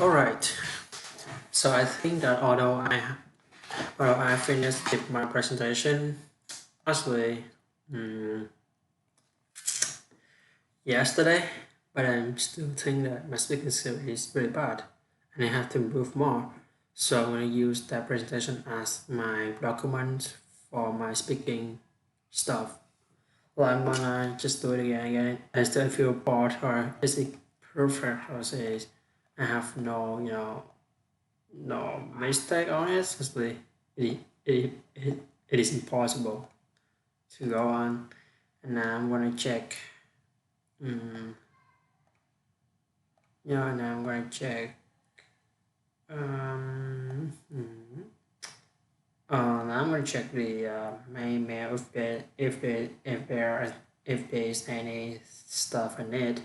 All right. So I think that although I finished with my presentation actually mm, yesterday, but I'm still think that my speaking skill is really bad, and I have to improve more. So I'm gonna use that presentation as my document for my speaking stuff. Well, I'm gonna just do it again and again. I still feel bored, or is it perfect, or is I have no mistake on it. Simply, it is impossible to go on. And now I'm gonna check. Mm, now I'm gonna check. Now I'm gonna check the main mail if there is any stuff I need.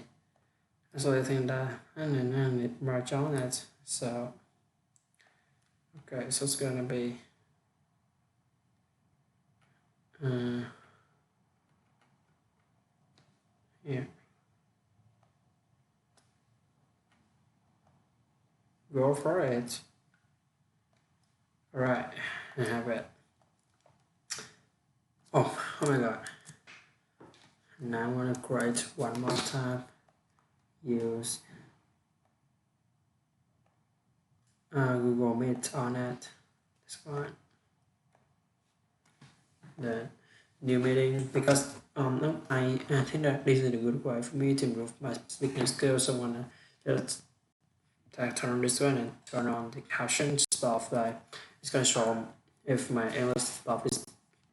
So I think that I need merge on it. So okay, so it's gonna be. Uh, yeah, go for it. All right, I have it. Oh my god. Now I'm gonna create one more tab. Use Google Meet on it. That's fine. Then new meeting because no, I think that this is a good way for me to improve my speaking skills. So I wanna just turn on this one and turn on the caption stuff. Like it's gonna show if my English stuff is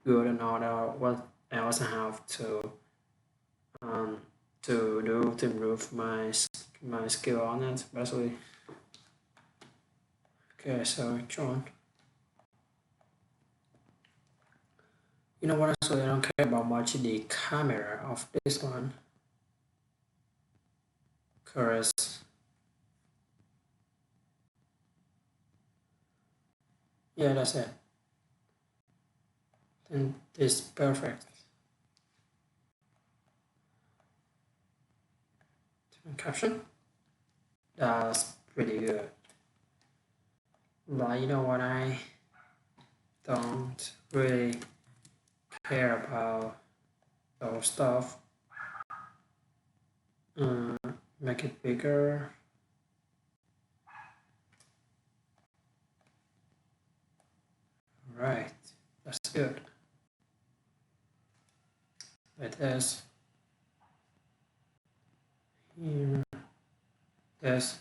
good or not, or what else I have um to do to improve my skill on it. Basically, okay. So John, you know what? Actually, I don't care about much the camera of this one, cause yeah, that's it. And this perfect caption. That's pretty good. But you know what? I don't really care about those stuff. Uh, make it bigger. Right, that's good. Like this. Here. This.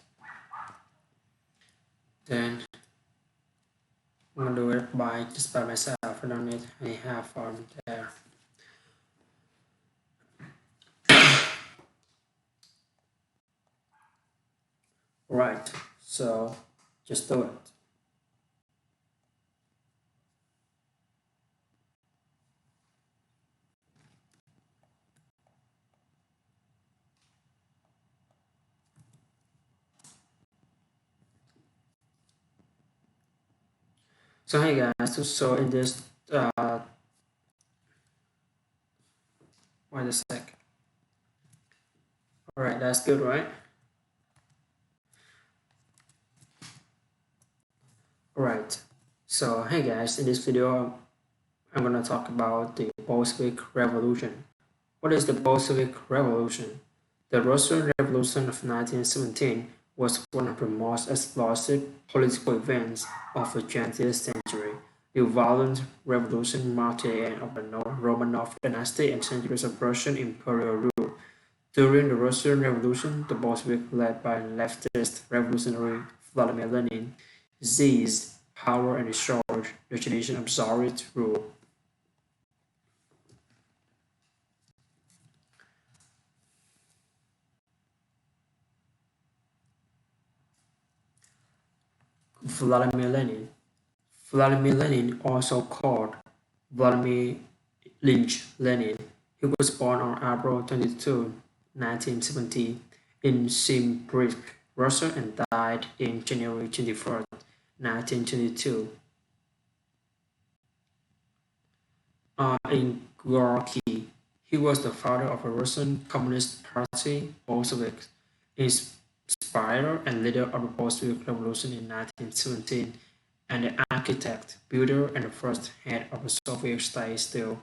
Then I'm gonna do it just by myself. I don't need any help from there. Right. So just do it. So hey guys, so in this wait a sec. Alright, that's good, right? Alright. So hey guys, in this video I'm gonna talk about the Bolshevik Revolution. What is the Bolshevik Revolution? The Russian Revolution of 1917 was one of the most explosive political events of the 20th century. The violent revolution marked the end of the Romanov dynasty and centuries of Russian imperial rule. During the Russian Revolution, the Bolsheviks, led by leftist revolutionary Vladimir Lenin, seized power and restored the tradition of Tsarist rule. Vladimir Lenin. Vladimir Lenin, also called Vladimir Ilyich Lenin, he was born on April 22, 1970, in Simbirsk, Russia, and died in January 21st, 1922, in Gorky. He was the father of the Russian Communist Party, Bolsheviks. inspirer and leader of the Bolshevik Revolution in 1917, and the architect, builder, and the first head of the Soviet state till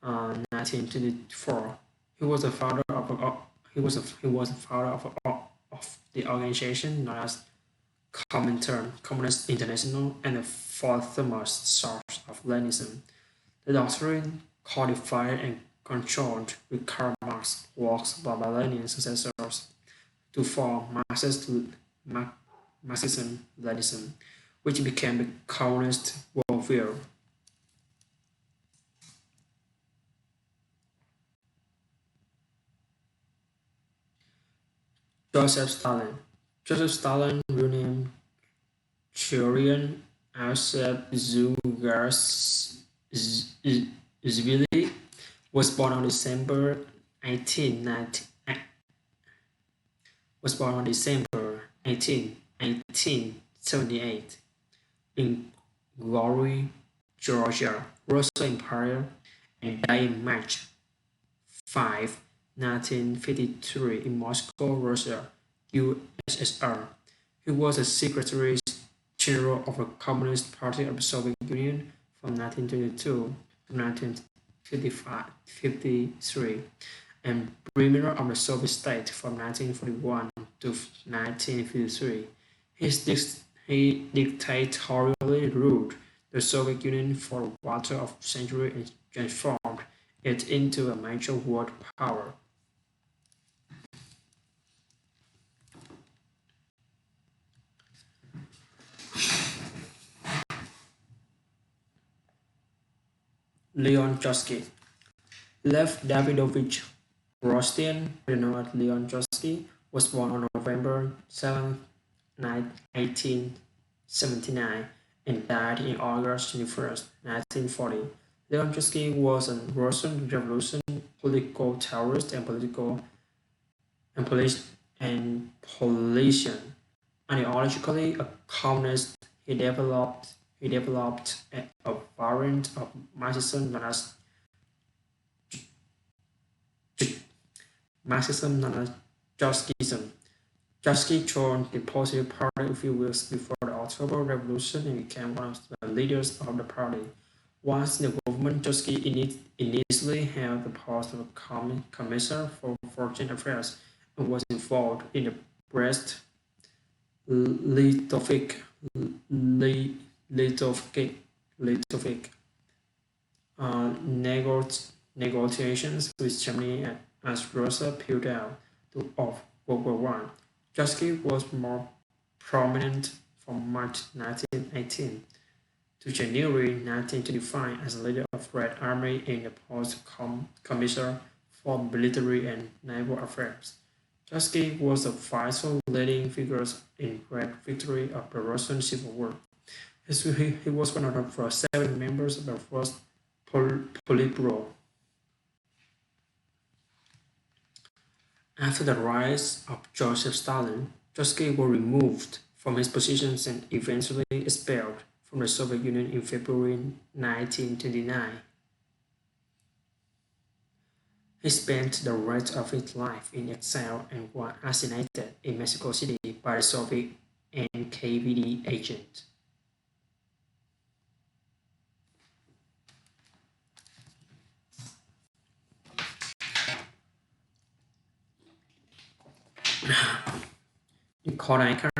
1924. He was the founder of he was the founder of the organization known as Comintern, Communist International, and the foremost source of Leninism. The doctrine codified and controlled with Karl Marx works by Lenin's successors to form Marxism-Leninism, which became the communist worldview. Joseph Stalin. Joseph Stalin, real name Cherian Asep Zugashvili, was born on December 1890, was born on December 18, 1878 in Glory, Georgia, Russian Empire, and died in March 5, 1953 in Moscow, Russia, USSR. He was a Secretary General of the Communist Party of the Soviet Union from 1922 to 1953 and Premier of the Soviet state from 1941 to 1953. He dictatorially ruled the Soviet Union for a quarter of a century and transformed it into a major world power. Leon Trotsky. Lev Davidovich Rostyan, known as Leon Trotsky, was born on November 7, 1879 and died in August 21, 1940. Leon Trotsky was a Russian Revolution political terrorist and and police and politician. Ideologically a communist, he developed a variant of Marxism known as Marxism known as Trotskyism. Trotsky joined the Positive Party a few weeks before the October Revolution and became one of the leaders of the party. Once in the government, Trotsky initially held the post of a Commissioner for Foreign Affairs and was involved in the Brest-Litovsk Litovsk negotiations with Germany as Russia pulled out of World War One. Trotsky was more prominent from March 1918 to January 1925 as leader of Red Army in the post Commissioner for Military and Naval Affairs. Trotsky was a vital leading figure in Red victory of the Russian Civil War. He was one of the seven members of the first Politburo. After the rise of Joseph Stalin, Trotsky was removed from his positions and eventually expelled from the Soviet Union in February 1929. He spent the rest of his life in exile and was assassinated in Mexico City by the Soviet NKVD agent. Kodaika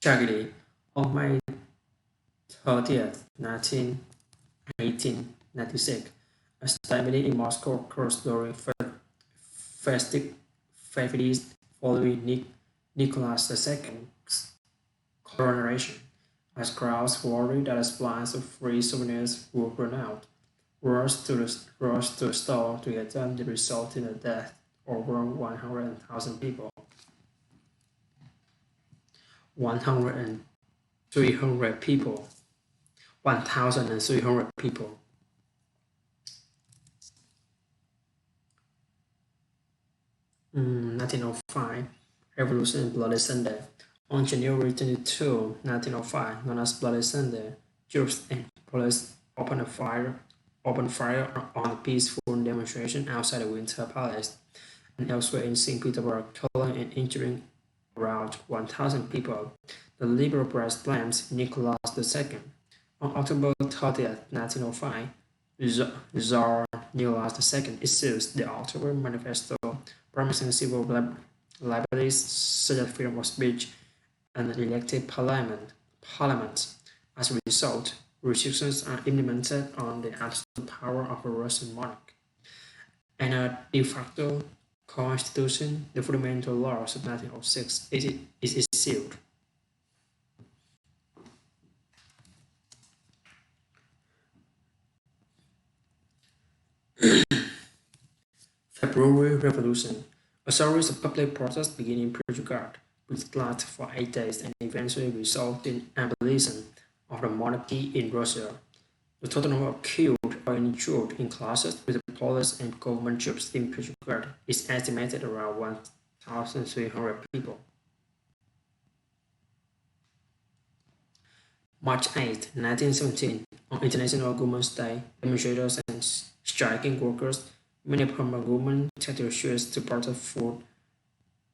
Chagri on May 30th, 1896, a stability in Moscow occurs during festive festivities following Nicholas II's coronation, as crowds worried that the supplies of free souvenirs would run out. Rushed to the store to get them, the result in the death of over 100,000 people. 1,300 people. 1,300 people. 1905 Revolution in Bloody Sunday. On January 22, 1905, known as Bloody Sunday, troops and police opened fire on a peaceful demonstration outside the Winter Palace and elsewhere in St. Petersburg, killing and injuring around 1,000 people. The liberal press blames Nicholas II. On October 30th, 1905, Tsar Nicholas II issues the October Manifesto promising civil liberties such as freedom of speech and an elected parliament. As a result, restrictions are implemented on the absolute power of a Russian monarch, and a de facto constitution, the fundamental laws of 1906, is issued. February Revolution. A series of public protests began in Portugal, which lasted for 8 days and eventually resulted in abolition of the monarchy in Russia. The total number of killed or injured in clashes with the police and government troops in Portugal is estimated around 1,300 people. March 8, 1917, on International Women's Day, demonstrators and striking workers, many from the women took their streets to protest food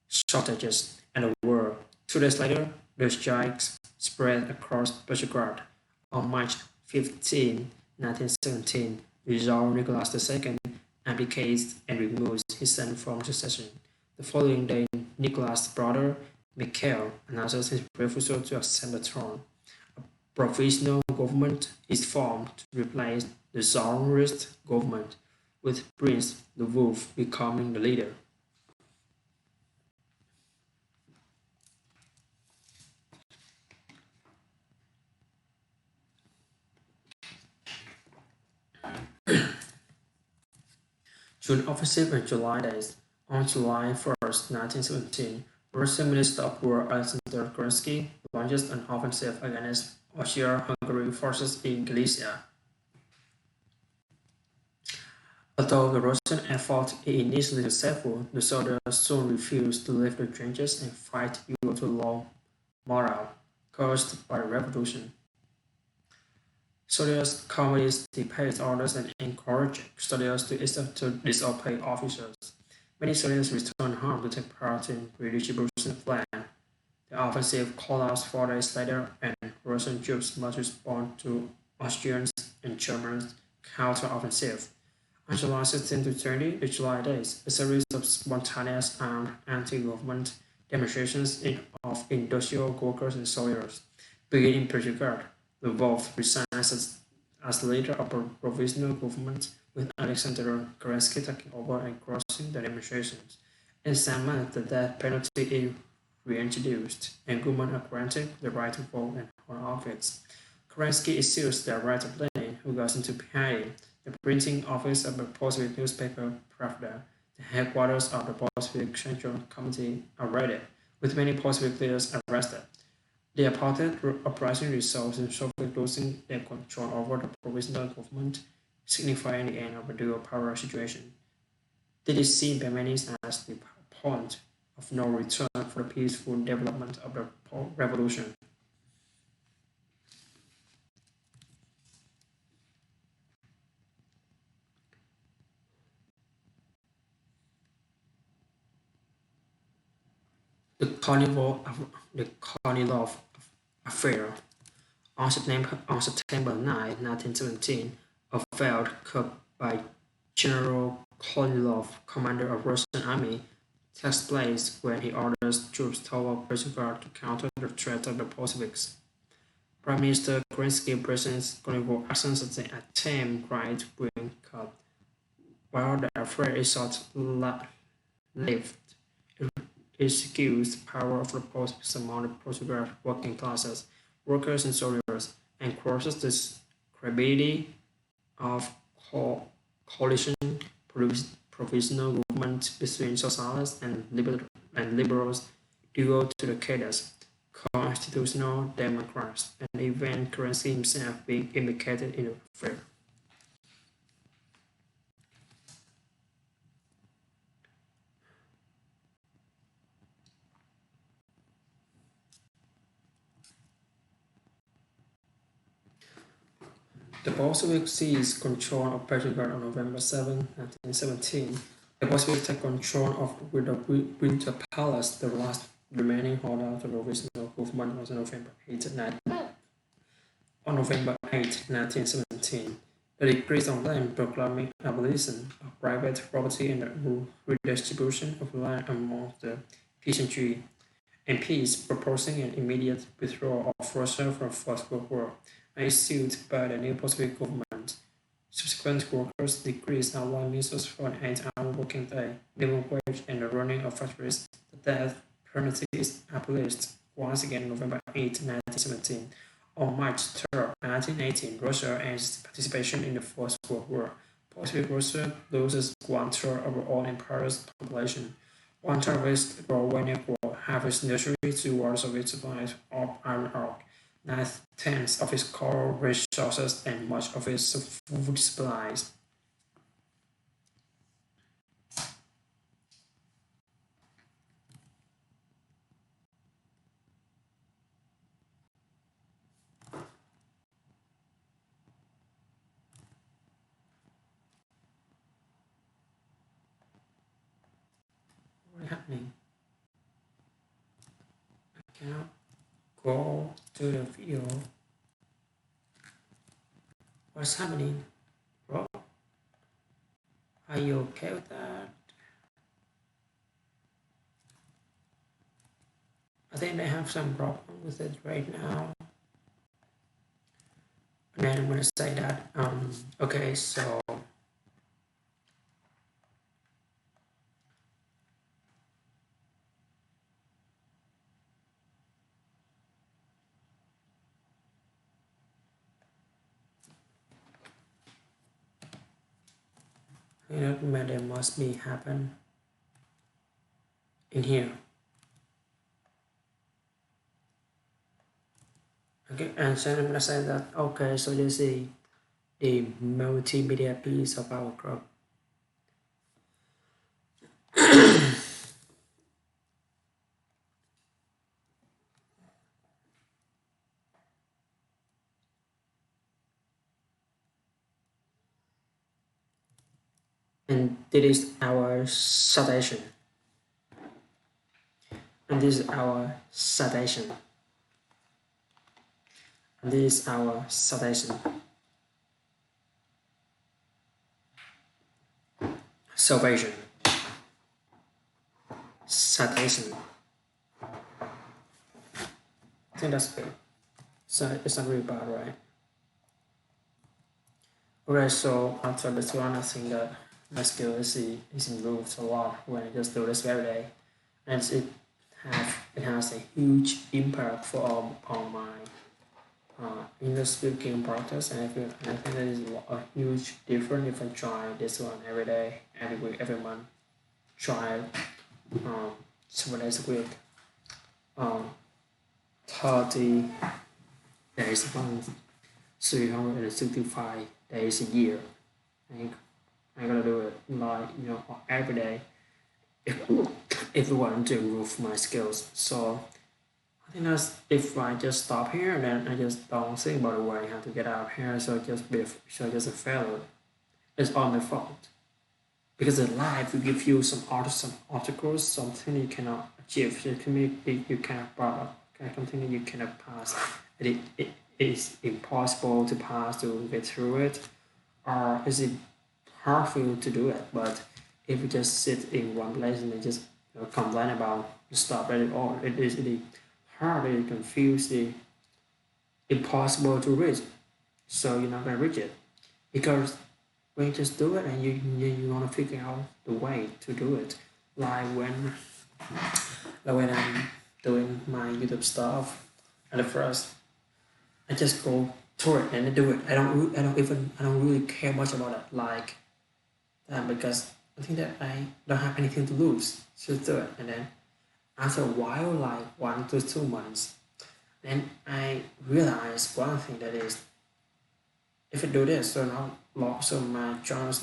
shortages and the war. 2 days later, the strikes spread across Portugal. On March 15, 1917, Tsar Nicholas II abdicates and removes his son from succession. The following day, Nicholas' brother Mikhail announces his refusal to accept the throne. A provisional government is formed to replace the Tsarist government, with Prince Lvov becoming the leader. June offensive and July days. On July 1st, 1917, Russian Minister of War Alexander Kerensky launches an offensive against Austro-Hungary forces in Galicia. Although the Russian effort is initially successful, the soldiers soon refused to leave the trenches and fight due to low morale caused by the revolution. Soldiers committees disobeyed orders and encouraged soldiers to disobey officers. Many soldiers returned home to take part in redistribution plan. The offensive collapsed 4 days later, and Russian troops must respond to Austrians and Germans' counter-offensive. On July 16 to 20, the July days, a series of spontaneous armed anti-government demonstrations of industrial workers and soldiers began in Portugal. Lvov resigns as leader of a provisional government, with Alexander Kerensky taking over and crushing the demonstrations. In some months, the death penalty is reintroduced, and women are granted the right to vote and hold office. Kerensky issues the right of Lenin, who goes into hiding. The printing office of the Bolshevik newspaper Pravda, the headquarters of the Bolshevik Central Committee, are raided, with many Bolshevik leaders arrested. The appointed uprising results in Soviet losing their control over the provisional government, signifying the end of the dual power situation. This is seen by many as the point of no return for the peaceful development of the revolution. The Kornilov affair. On September 9, 1917, a failed coup by General Kornilov, commander of Russian army, takes place when he orders troops toward Portugal to counter the threat of the Bolsheviks. Prime Minister Kerensky presents Kornilov actions as an attempt right-wing coup, while the affair is short-lived. It secures power of the post among the Portuguese working classes, workers and soldiers, and crosses the credibility of coalition provisional government between socialists and liberals due to the cadres, constitutional democrats, and even Kerensky himself being implicated in the affair. The Bolsheviks seized control of Petrograd on November 7, 1917. The Bolsheviks take control of with the Winter Palace, remaining holdout of the original government was on November 8, 1917. The decree on land proclaiming abolition of private property and the redistribution of land among the peasantry, and peace, proposing an immediate withdrawal of Russia from First World War, issued by the new Bolshevik government. Subsequent workers' decrees outline measures for an 8-hour working day, minimum wage, and the running of factories. The death penalty is abolished once again on November 8, 1917. On March 3, 1918, Russia ends participation in the First World War. Bolshevik Russia loses one-third of all empire's population. One-third of its raw equal, half its nursery, 2/3 of its supplies of iron ore, 9/10 of its coal resources, and much of its food supplies. What is happening? I cannot go to the video. What's happening? Bro, are you okay with that? I think they have some problem with it right now. And then I'm gonna say that, okay, so there must be happen in here. Okay, and so I'm gonna say that, okay, so you see the multimedia piece of our group. And this is our citation. And this is our citation. And this is our citation. Salvation. Citation. I think that's good. So it's not really bad, right? Okay, so after this one, I think that my skill is improved a lot when I just do this every day, and it has a huge impact on my English speaking practice, and I think that is a huge difference if I try this one every day, every week, every month. Try 7 days a week, 30 days a month, 365 days a year. I gotta do it like every day if I want to improve my skills. So I think that's if I just stop here, then I just don't think about the way I have to get out of here. So just a failure. It's all my fault because in life will give you some obstacles, something you cannot achieve, you cannot product, something you cannot pass. It is impossible to pass to get through it, or is it hard for you to do it? But if you just sit in one place and just complain about stop at it all, it is really hard, it confused, impossible to reach. So you're not gonna reach it because when you just do it and you want to figure out the way to do it, like when I'm doing my YouTube stuff at the first, I just go through it and I do it. I don't really care much about it, like because I think that I don't have anything to lose. Just do it, and then after a while, like 1 to 2 months, then I realized one thing, that is, if I do this, so my channel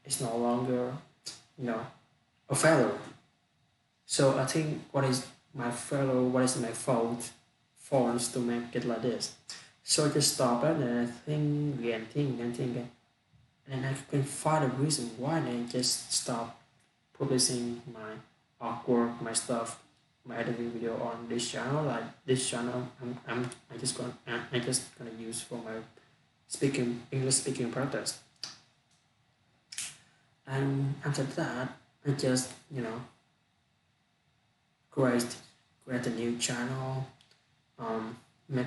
is no longer, a failure. So I think what is my failure, what is my faults to make it like this. So I just stop it and I think again, and I can find a reason why I just stop publishing my artwork, my stuff. my editing video on this channel. Like this channel, I just gonna use for my English speaking practice. And after that, I just create create a new channel, make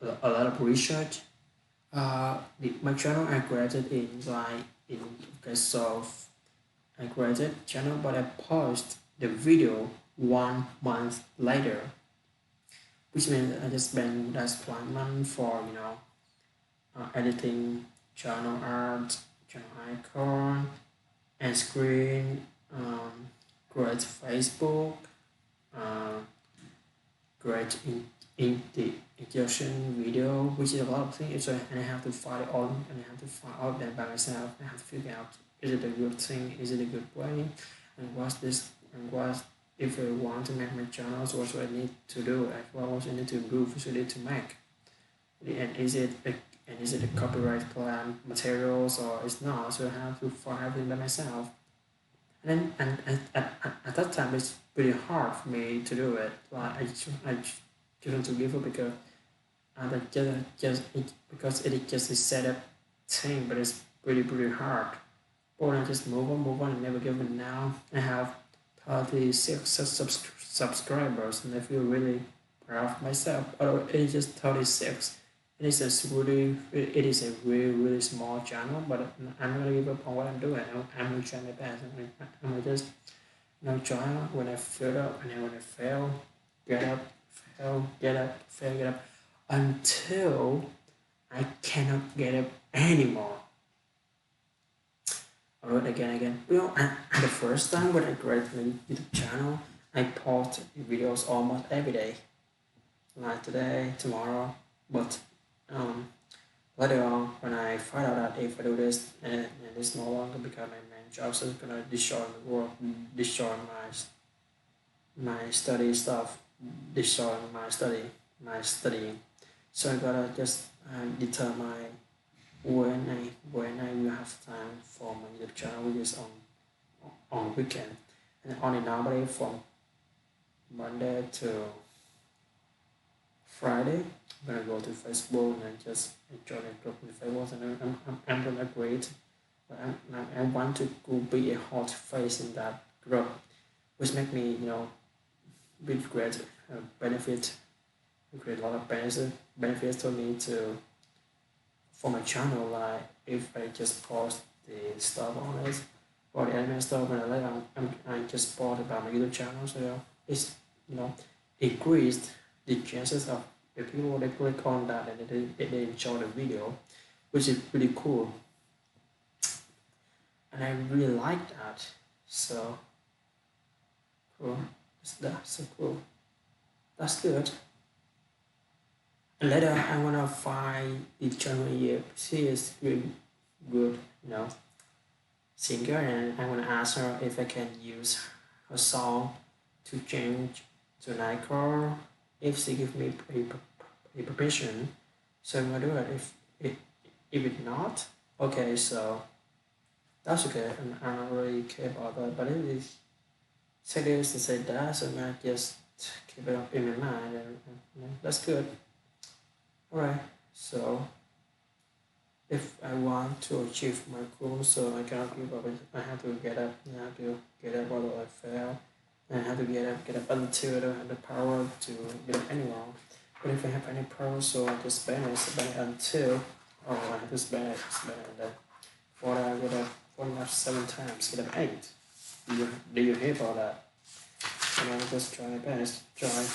a lot of research. My channel I created in okay, so I created channel, but I post the video 1 month later, which means I just spend that's 1 month for editing channel art, channel icon, and screen, create Facebook, uh, create in the introduction video, which is a lot of things. So and I have to find all and I have to find all of them by myself. I have to figure out, is it a good thing, is it a good way, and what's this, and what if I want to make my channels, what do I need to do, and what I need to improve, what I need to make, and is it a copyright plan materials or it's not. So I have to find everything by myself. At that time it's pretty hard for me to do it. Like I choose to give up because because it is just a setup thing, but it's pretty hard. But I just move on, and never give up. Now I have 36 subscribers, and I feel really proud of myself. Although it is just 36, it is a really small channel, but I'm not gonna give up on what I'm doing. I'm gonna try my best. I'm gonna just try when I fail up, and then when I fail, get up, fail, get up, fail, get up, until I cannot get up anymore. Alright, again. The first time when I created my YouTube channel, I post videos almost every day, like today, tomorrow. But later on, when I find out that if I do this and it's no longer become my main job, so it's gonna destroy my work, destroy my study stuff, destroy my studying. So I gotta just determine when I will have time for my YouTube channel, which is on weekend, and only normally from Monday to Friday. I'm gonna go to Facebook and just join a group with Facebook, and I'm gonna create. I want to be a hot face in that group, which make me be great benefit, create a lot of benefits to me to for my channel. Like if I just post the stuff on it or the anime stuff, and later I just post about my YouTube channel, so it's increased the chances of the people that click on that and they enjoy the video, which is pretty cool, and I really like that. So cool. That's so cool. That's good. And later I wanna find the channel here. She is really good, singer, and I wanna ask her if I can use her song to change to Nightcore if she give me a permission. So I'm gonna do it. If it not, okay, so that's okay. And I don't really care about that. But if it say this and say that, so I'm gonna just keep it up in my mind, and that's good. Alright, so if I want to achieve my goal, so I cannot give up. I have to get up. I have to get up although I fail. And I have to get up until I don't have the power to get up anymore. But if I have any power, so I just spend it until, I have to spend it, and then for that I get up 7 times, get up 8. Do you hear about that? And I just try my best, try, again.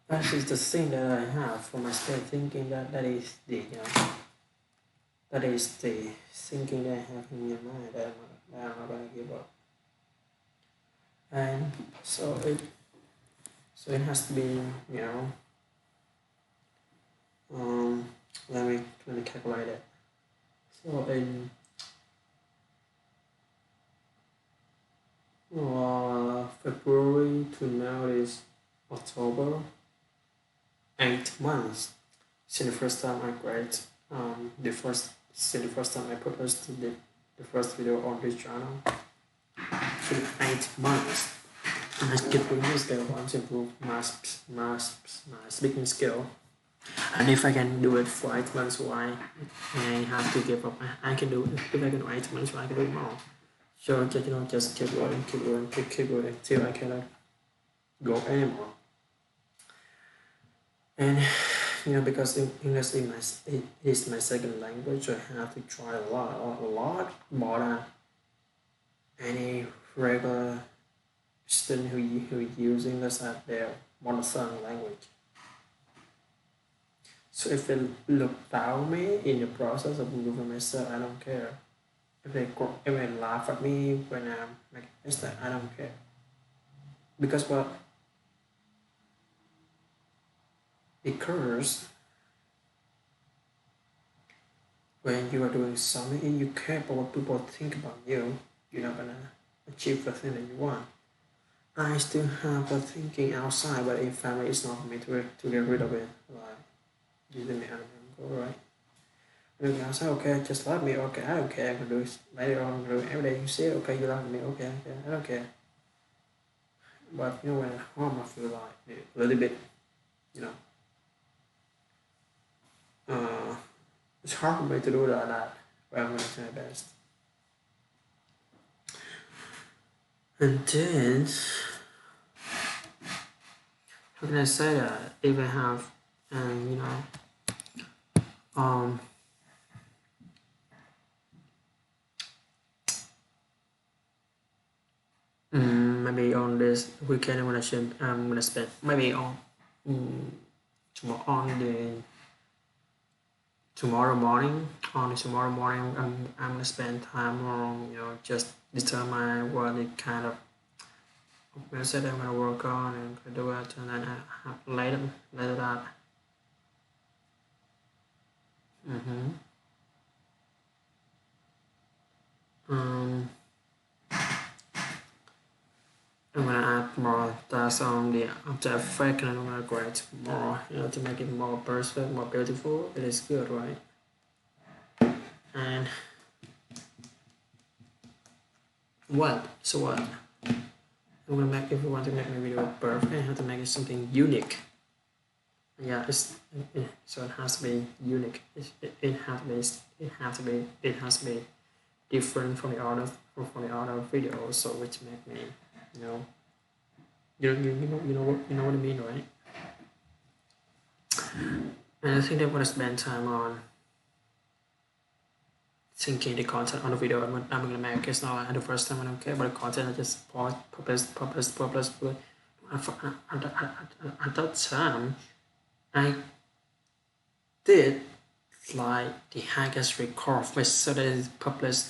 That is the thing that I have for my state thinking. That is the that is the thinking that I have in my mind, that I'm not gonna give up. And so it has to be let me calculate it. So in February to now is October, 8 months since the first time I create the first Since the first time I posted the first video on this channel, in 8 months, I keep doing this. I want to improve my speaking skill. And if I can do it for 8 months, why I have to give up? I can do it. If I can do 8 months, why I can do it more? So just keep going, keep going till I cannot go anymore. And because English is my second language, so I have to try a lot more than any regular student who use English as their mother tongue language. So if they look down me in the process of improving myself, I don't care. If they laugh at me when I'm making mistake, I don't care. Because what? Because when you are doing something and you care about what people think about you, you're not gonna achieve the thing that you want. I still have a thinking outside, but in family, it's not for me to get rid of it. Like, you didn't go right. And I say, okay, just love me. Okay, I don't care. I can do it later on. Do it every day. You say, okay, you love me. Okay, I don't care. But when at home, I feel like a little bit, it's hard for me to do that. But I'm going to try my best. And then, how can I say that? If I have, maybe on this weekend I'm gonna spend maybe on tomorrow morning. Tomorrow morning, I'm gonna spend time on just determine what the kind of method I'm gonna work on and do it, and then I have later that. I'm gonna add more tasks on the After Effects, and I'm gonna create more, to make it more perfect, more beautiful. It is good, right? And what? So what? I'm gonna make, if you want to make my video perfect, I have to make it something unique. Yeah, so it has to be unique. It has to be different from the other videos. So which make me, you know what I mean, right? And I think I'm gonna spend time on thinking the content on the video I'm gonna make. It's not like the first time I don't care about the content. I just publish. But at that time, I did like the highest record, which so that I published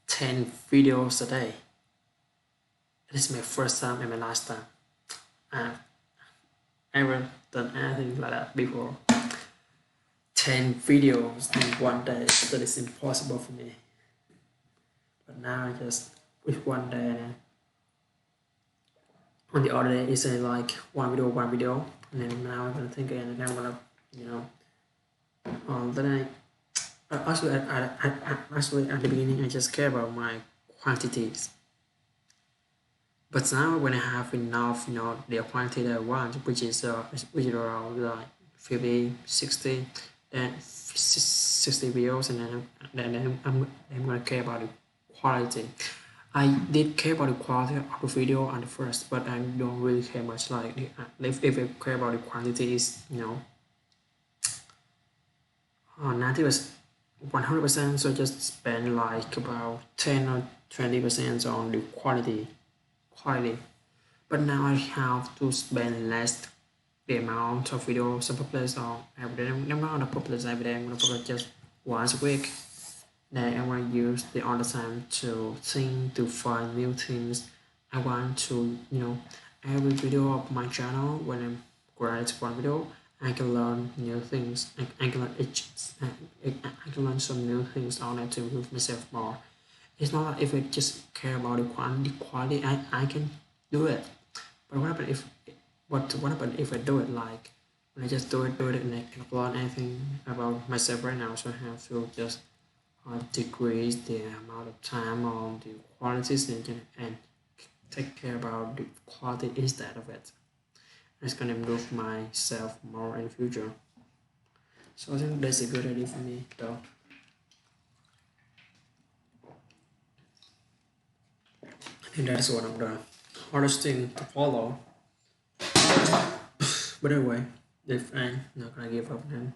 10 videos a day. This is my first time and my last time. I've ever done anything like that before. 10 videos in one day, that is impossible for me. But now I just with one day, and on the other day it's like one video, and then now I'm gonna think again, and then I'm gonna then actually at the beginning I just care about my quantities. But now when I have enough, the quantity that I want, which is around like 50, 60, then 60 videos, and then I'm gonna care about the quality. I did care about the quality of the video on the first, but I don't really care much. Like if I care about the quantity is 90%, 100%. So just spend like about 10 or 20% on the quality. But now I have to spend less the amount of videos I publish on every day. I'm not gonna publish every day. I'm gonna publish just once a week. Then I want to use the other time to think, to find new things. I want to, every video of my channel, when I create one video, I can learn new things. I can learn some new things on it to improve myself more. It's not like if I just care about the quality, I can do it. But what happens if I do it like when I just do it and I cannot learn anything about myself right now? So I have to just decrease the amount of time on the quality and take care about the quality instead of it. It's gonna improve myself more in the future. So I think that's a good idea for me though. I think that's one of the hardest thing to follow. But anyway, if I'm not gonna give up then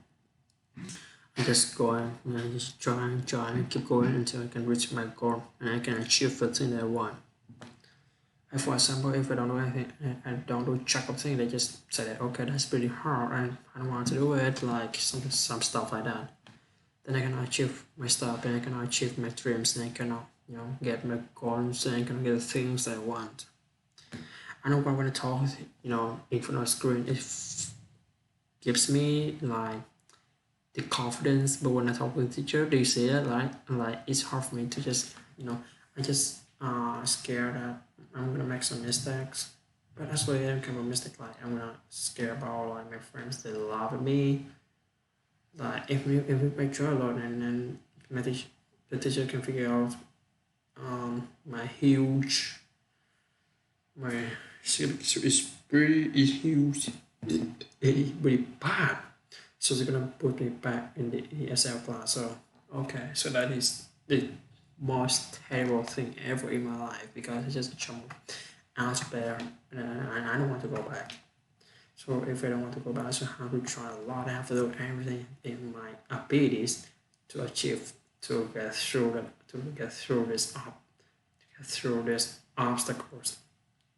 I just go on, just try and keep going until I can reach my goal and I can achieve the thing that I want. And for example, if I don't know anything, I don't do check up thing, they just say that okay, that's pretty hard and I don't want to do it, like some stuff like that. Then I can achieve my stuff and I can achieve my dreams and I can get my goals and I can get the things that I want. I know when I talk, in front of a screen, it gives me like the confidence, but when I talk with the teacher, do you see it? Like it's hard for me to just, I just scared that I'm gonna make some mistakes. But that's why I don't kind of mistake. Like I'm not scared about like my friends they love me. Like if we make sure a lot and then the teacher can figure out my huge my is pretty is huge, it's pretty bad. So they're gonna put me back in the ESL class. So okay, so that is the most terrible thing ever in my life because it's just a jump out there and I don't want to go back. So if I don't want to go back, so I have to try a lot. I have to do everything in my abilities to achieve to get through this obstacles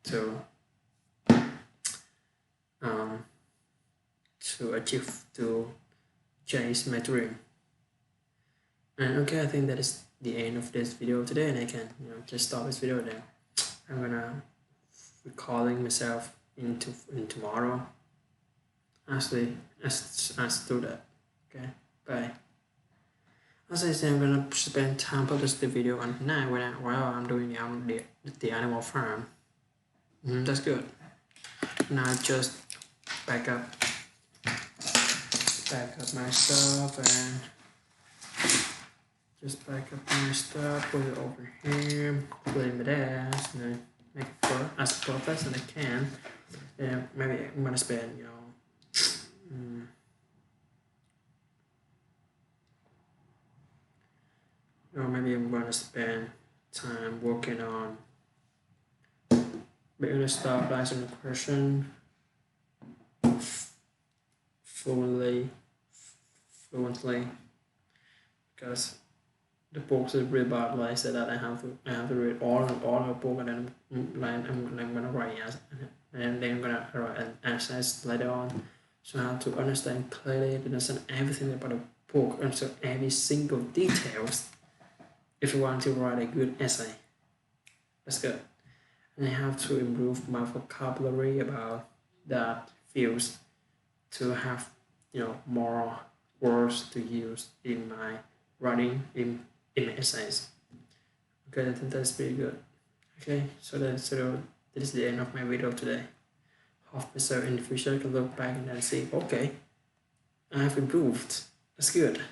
to um to achieve to chase my dream. And okay, I think that is the end of this video today, and I can just stop this video then. I'm gonna recording myself in tomorrow. Actually, let's do that. Okay, bye. As I said, I'm gonna spend time publish the video on night while I'm doing the animal farm. That's good. Now just back up my stuff and just back up my stuff, put it over here, clean my desk, and then make it as perfect as I can. And maybe I'm gonna spend, or maybe I'm gonna spend time working on making a start answering the question fluently, because the books is really bad. Like I said that I have to read all the book and then I'm gonna write yes and then I'm gonna write an essay later on. So I have to understand clearly, understand everything about the book, understand every single details if you want to write a good essay. That's good. And I have to improve my vocabulary about that fields to have more words to use in my writing in my essays. Okay, I think that's pretty good. Okay, so this is the end of my video today. Hope myself in the future can look back and then see, okay, I have improved. That's good.